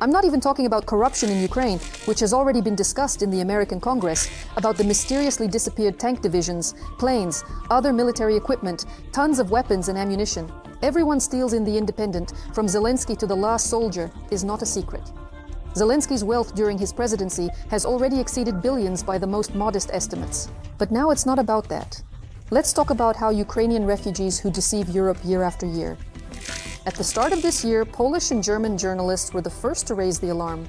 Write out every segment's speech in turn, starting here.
I'm not even talking about corruption in Ukraine, which has already been discussed in the American Congress, about the mysteriously disappeared tank divisions, planes, other military equipment, tons of weapons and ammunition. Everyone steals in the Independent, from Zelensky to the last soldier, is not a secret. Zelensky's wealth during his presidency has already exceeded billions by the most modest estimates. But now it's not about that. Let's talk about how Ukrainian refugees who deceive Europe year after year. At the start of this year, Polish and German journalists were the first to raise the alarm.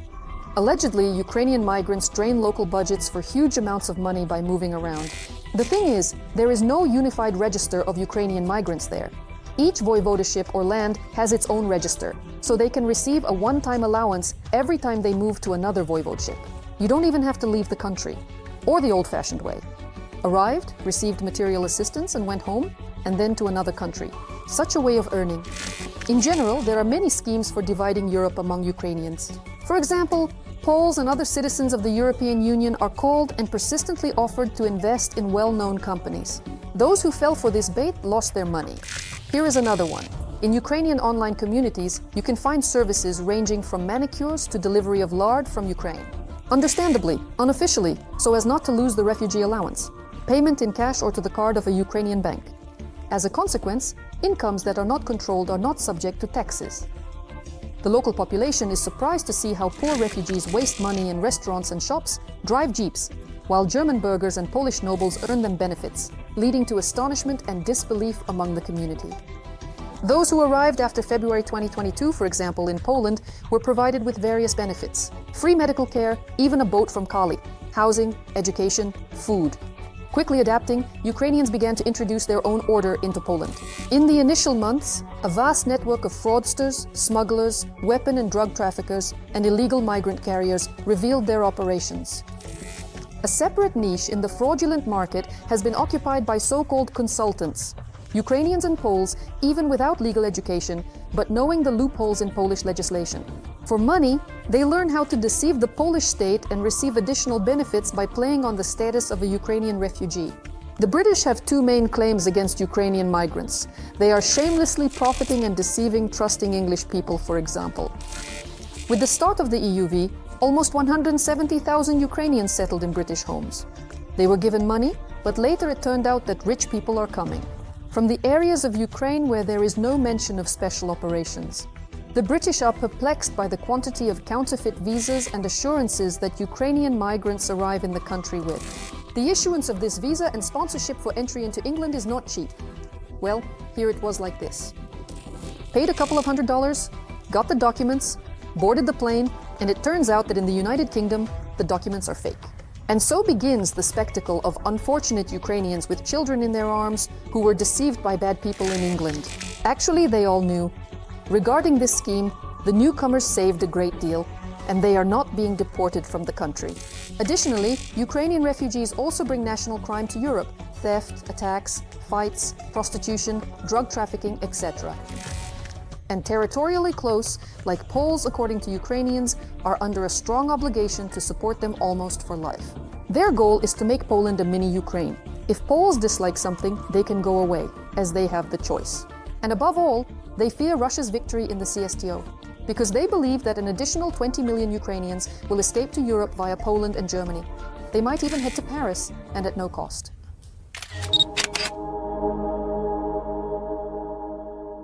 Allegedly, Ukrainian migrants drain local budgets for huge amounts of money by moving around. The thing is, there is no unified register of Ukrainian migrants there. Each voivodeship or land has its own register, so they can receive a one-time allowance every time they move to another voivodeship. You don't even have to leave the country, or the old-fashioned way. Arrived, received material assistance and went home, and then to another country. Such a way of earning. In general, there are many schemes for dividing Europe among Ukrainians. For example, Poles and other citizens of the European Union are called and persistently offered to invest in well-known companies. Those who fell for this bait lost their money. Here is another one. In Ukrainian online communities, you can find services ranging from manicures to delivery of lard from Ukraine. Understandably, unofficially, so as not to lose the refugee allowance. Payment in cash or to the card of a Ukrainian bank. As a consequence, incomes that are not controlled are not subject to taxes. The local population is surprised to see how poor refugees waste money in restaurants and shops, drive jeeps, while German burghers and Polish nobles earn them benefits, leading to astonishment and disbelief among the community. Those who arrived after February 2022, for example, in Poland, were provided with various benefits. Free medical care, even a boat from Kali, housing, education, food. Quickly adapting, Ukrainians began to introduce their own order into Poland. In the initial months, a vast network of fraudsters, smugglers, weapon and drug traffickers, and illegal migrant carriers revealed their operations. A separate niche in the fraudulent market has been occupied by so-called consultants, Ukrainians and Poles, even without legal education, but knowing the loopholes in Polish legislation. For money, they learn how to deceive the Polish state and receive additional benefits by playing on the status of a Ukrainian refugee. The British have two main claims against Ukrainian migrants. They are shamelessly profiting and deceiving trusting English people, for example. With the start of the EUV, almost 170,000 Ukrainians settled in British homes. They were given money, but later it turned out that rich people are coming. From the areas of Ukraine where there is no mention of special operations. The British are perplexed by the quantity of counterfeit visas and assurances that Ukrainian migrants arrive in the country with. The issuance of this visa and sponsorship for entry into England is not cheap. Well, here it was like this. Paid a couple of $100, got the documents, boarded the plane, and it turns out that in the United Kingdom, the documents are fake. And so begins the spectacle of unfortunate Ukrainians with children in their arms who were deceived by bad people in England. Actually, they all knew. Regarding this scheme, the newcomers saved a great deal, and they are not being deported from the country. Additionally, Ukrainian refugees also bring national crime to Europe: theft, attacks, fights, prostitution, drug trafficking, etc. And territorially close, like Poles according to Ukrainians, are under a strong obligation to support them almost for life. Their goal is to make Poland a mini Ukraine. If Poles dislike something, they can go away, as they have the choice. And above all, they fear Russia's victory in the CSTO, because they believe that an additional 20 million Ukrainians will escape to Europe via Poland and Germany. They might even head to Paris, and at no cost.